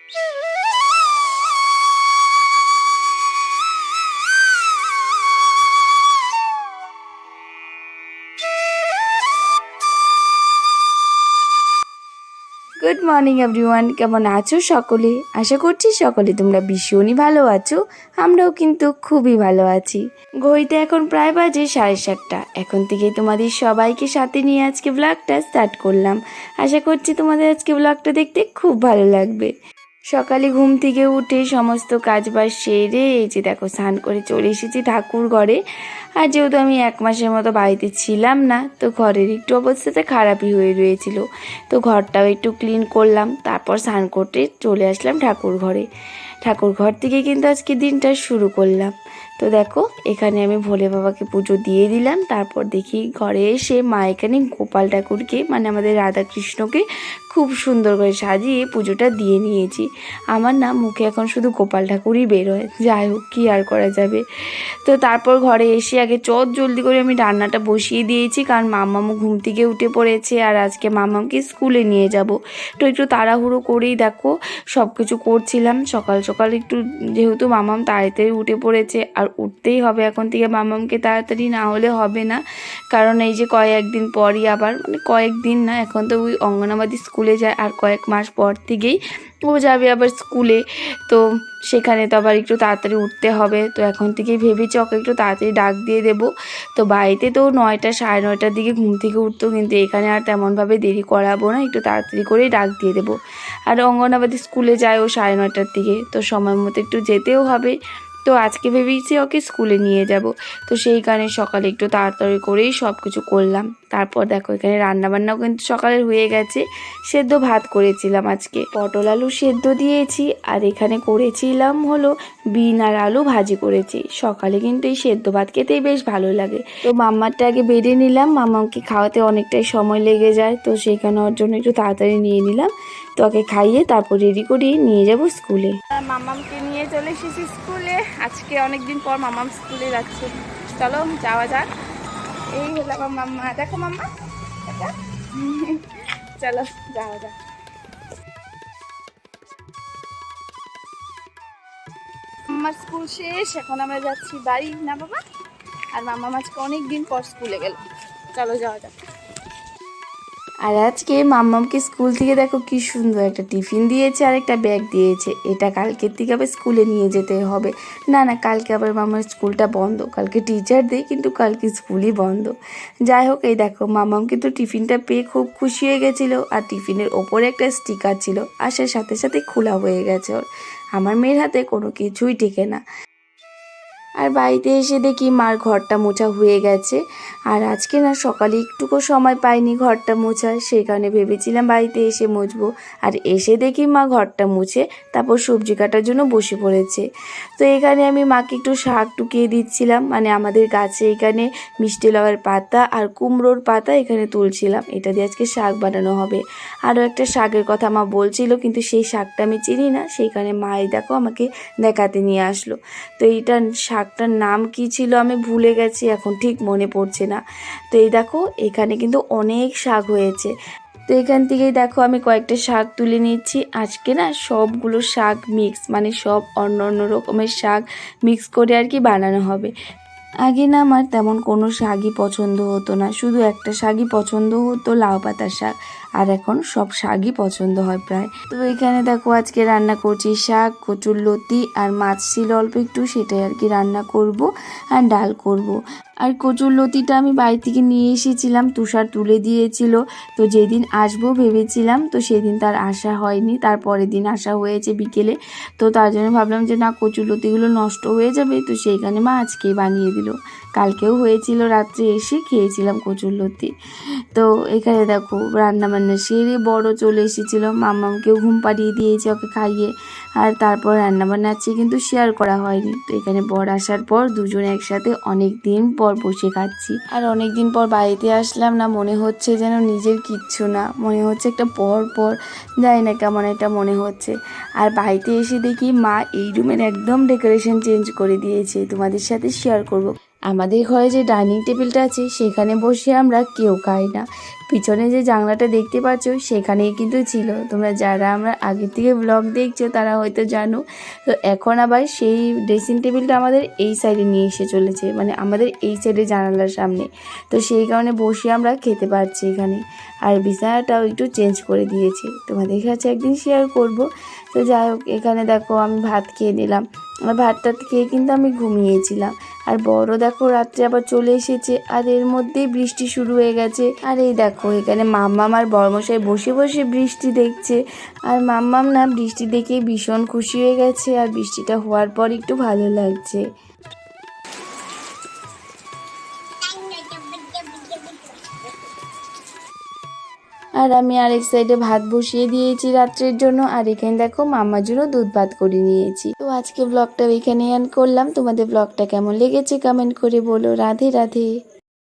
Good morning everyone, কেমন আছো সকলে? আশা করছি সকলে তোমরা ভীষণই ভালো আছো। আমরাও কিন্তু খুবই ভালো আছি। ঘড়িতে এখন প্রায় বাজে 7:30। এখন থেকেই তোমাদের সবাইকে সাথে নিয়ে আজকে ব্লগটা স্টার্ট করলাম। আশা করছি তোমাদের আজকে ব্লগটা দেখতে খুব ভালো লাগবে। সকালে ঘুম থেকে উঠে সমস্ত কাজবাজ সেরে এই যে দেখো স্নান করে চলে এসেছি ঠাকুর ঘরে। আর যেহেতু আমি 1 মাসের মতো বাড়িতে ছিলাম না, তো ঘরের একটু অবস্থাটা খারাপই হয়ে রয়েছিল। তো ঘরটাও একটু ক্লিন করলাম, তারপর স্নান করতে চলে আসলাম ঠাকুর ঘরে। ঠাকুর ঘর থেকে কিন্তু আজকে দিনটা শুরু করলাম। তো দেখো এখানে আমি ভোলে বাবাকে পুজো দিয়ে দিলাম। তারপর দেখি ঘরে এসে মা এখানে গোপাল ঠাকুরকে মানে আমাদের রাধাকৃষ্ণকে খুব সুন্দর করে সাজিয়ে পুজোটা দিয়ে নিয়েছি। আমার না মুখে এখন শুধু গোপাল ঠাকুরই বেরোয়, যাই হোক কী আর করা যাবে। তো তারপর ঘরে এসে আগে জলদি করে আমি রান্নাটা বসিয়ে দিয়েছি, কারণ মাম্মামও ঘুম থেকে উঠে পড়েছে আর আজকে মাম্মামকে স্কুলে নিয়ে যাব। তো একটু তাড়াহুড়ো করেই দেখো সব কিছু করছিলাম। সকাল সকাল একটু যেহেতু মাম্মাম তাড়াতাড়ি উঠে পড়েছে, আর উঠতেই হবে এখন থেকে মাম্মামকে, তাড়াতাড়ি না হলে হবে না। কারণ এই যে কয়েকদিন পরই আবার মানে কয়েকদিন না, এখন তো ওই অঙ্গনাবাদী স্কুলে যায়, আর কয়েক মাস পর থেকেই ও যাবে আবার স্কুলে। তো সেখানে তো আবার একটু তাড়াতাড়ি উঠতে হবে। তো এখন থেকেই ভেবেছি ওকে একটু তাড়াতাড়ি ডাক দিয়ে দেবো। তো বাড়িতে তো 9টা 9:30টার দিকে ঘুম থেকে উঠতো, কিন্তু এখানে আর তেমনভাবে দেরি করাবো না, একটু তাড়াতাড়ি করেই ডাক দিয়ে দেবো। আর অঙ্গনাবাদী স্কুলে যায় ও 9:30টার দিকে, তো সময় মতো একটু যেতেও হবে। তো আজকে ভেবেছি ওকে স্কুলে নিয়ে যাব। তো সেই কারণে সকালে একটু তাড়াতাড়ি করেই সব কিছু করলাম। তারপর দেখো এখানে রান্নাবান্নাও কিন্তু সকালের হয়ে গেছে। সেদ্ধ ভাত করেছিলাম, আজকে পটল আলু সেদ্ধ দিয়েছি, আর এখানে করেছিলাম হলো বিন আর আলু ভাজি করেছি। সকালে কিন্তু এই সেদ্ধ ভাত খেতেই বেশ ভালো লাগে। তো মাম্মারটা আগে বেড়ে নিলাম, মাম্মাকে খাওয়াতে অনেকটাই সময় লেগে যায়, তো সেইখানে ওর জন্য একটু তাড়াতাড়ি নিয়ে নিলাম। তো ওকে খাইয়ে তারপর রেডি করিয়ে নিয়ে যাব স্কুলে। মাম্মামকে নিয়ে চলে এসেছি স্কুলে। আজকে অনেকদিন পর মাম্মাম স্কুলে যাচ্ছে। চলো যাওয়া যাক। এই হলো আমার মাম্মা, দেখো মাম্মা এটা। চলো যাওয়া যাক। মাম্মার স্কুল শেষ, এখন আমরা যাচ্ছি বাড়ি, না বাবা? আর মাম্মা আজকে অনেকদিন পর স্কুলে গেল। চলো যাওয়া যাক। আর আজকে মাম্মামকে স্কুল থেকে দেখো কি সুন্দর একটা টিফিন দিয়েছে আর একটা ব্যাগ দিয়েছে। এটা কালকের থেকে আবার স্কুলে নিয়ে যেতে হবে। না না, কালকে আবার মামার স্কুলটা বন্ধ, কালকে টিচার ডে, কিন্তু কালকে স্কুলই বন্ধ। যাই হোক, এই দেখো মাম্মাম কিন্তু টিফিনটা পেয়ে খুব খুশি হয়ে গেছিলো, আর টিফিনের ওপরে একটা স্টিকার ছিল, আসার সাথে সাথে খোলা হয়ে গেছে ওর। আমার মেয়ের হাতে কোনো কিছুই টেকে না। আর বাড়িতে এসে দেখি মার ঘরটা মোছা হয়ে গেছে। আর আজকে না সকালে একটুকু সময় পাইনি ঘরটা মোছার, সেই কারণে ভেবেছিলাম বাড়িতে এসে মুছবো। আর এসে দেখি মা ঘরটা মুছে তারপর সবজি কাটার জন্য বসে পড়েছে। তো এখানে আমি মাকে একটু শাক টুকিয়ে দিচ্ছিলাম, মানে আমাদের গাছে এখানে মিষ্টি লাউয়ের পাতা আর কুমড়োর পাতা এখানে তুলছিলাম, এটা দিয়ে আজকে শাক বানানো হবে। আরও একটা শাকের কথা মা বলছিল, কিন্তু সেই শাকটা আমি চিনি না, সেইখানে মাই দেখো আমাকে দেখাতে নিয়ে আসলো। তো এইটা শাকটার নাম কি ছিল আমি ভুলে গেছি, এখন ঠিক মনে পড়ছে না। তো এই দেখো এখানে কিন্তু অনেক শাক হয়েছে। তো এখান থেকেই দেখো আমি কয়েকটা শাক তুলে নিচ্ছি। আজকে না সবগুলো শাক মিক্স, মানে সব অন্য অন্য রকমের শাক মিক্স করে আর কি বানানো হবে। আগে না আমার তেমন কোনো শাকই পছন্দ হতো না, শুধু একটা শাকই পছন্দ হতো, লাউ পাতার শাক। আর এখন সব শাকই পছন্দ হয় প্রায়। তো এখানে দেখো আজকে রান্না করছি শাক, কচুরলতি আর মাছ ছিল অল্প একটু, সেটাই আর কি রান্না করব, আর ডাল করব। আর কচুরলতিটা আমি বাড়ি থেকে নিয়ে এসেছিলাম, তুষার তুলে দিয়েছিল। তো যেদিন আসবো ভেবেছিলাম, তো সেদিন তার আসা হয়নি, তারপরের দিন আসা হয়েছে বিকেলে। তো তার জন্য ভাবলাম যে না, কচুরলতিগুলো নষ্ট হয়ে যাবে, তো সেইখানে মা আজকেই বানিয়ে দিল। কালকেও হয়েছিল, রাত্রে এসে খেয়েছিলাম কচুরলতি। তো এখানে দেখো রান্নাবান্না সেরে বড় চলে এসেছিল, মাম্মামকেও ঘুম পাড়িয়ে দিয়েছে ওকে খাইয়ে। আর তারপর রান্নাবান্না আছে কিন্তু শেয়ার করা হয়নি। তো এখানে বর আসার পর দুজন একসাথে অনেক দিন পর বসে খাচ্ছি। আর অনেক দিন পর বাড়িতে আসলাম না, মনে হচ্ছে যেন নিজের কিচ্ছু না, মনে হচ্ছে একটা পর যাই না কেমন এটা মনে হচ্ছে। আর বাড়িতে এসে দেখি মা এই রুমের একদম ডেকোরেশন চেঞ্জ করে দিয়েছে, তোমাদের সাথে শেয়ার করব। আমাদের ঘরে যে ডাইনিং টেবিলটা আছে সেখানে বসে আমরা কেউ খাই না। পিছনে যে জানলাটা দেখতে পাচ্ছ সেখানেই কিন্তু ছিল। তোমরা যারা আমরা আগে থেকে ব্লগ দেখছো তারা হয়তো জানো। তো এখন আবার সেই ড্রেসিং টেবিলটা আমাদের এই সাইডে নিয়ে এসে চলেছে, মানে আমাদের এই সাইডে জানালার সামনে। তো সেই কারণে বসে আমরা খেতে পারছি এখানে। আর বিছানাটাও একটু চেঞ্জ করে দিয়েছি, তোমাদের কাছে একদিন শেয়ার করব। তো যাই হোক, এখানে দেখো আমি ভাত খেয়ে নিলাম। আর ভাতটা খেয়ে কিন্তু আমি ঘুমিয়েছিলাম। আর বড় দেখো রাত্রে আবার চলে এসেছে, আর এর মধ্যেই বৃষ্টি শুরু হয়ে গেছে। আর এই দেখো এখানে মাম্মাম আর বড়মশাই বসে বসে বৃষ্টি দেখছে। আর মাম্মাম না বৃষ্টি দেখে ভীষণ খুশি হয়ে গেছে, আর বৃষ্টিটা হওয়ার পর একটু ভালো লাগছে। আর আমি আরেক সাইডে ভাত বসিয়ে দিয়েছি রাত্রের জন্য। আর এখানে দেখো মাম্মার জন্য দুধ ভাত করে নিয়েছি। তো আজকে ব্লগটা এখানে এন্ড করলাম। তোমাদের ব্লগটা কেমন লেগেছে কমেন্ট করে বলো। রাধে রাধে।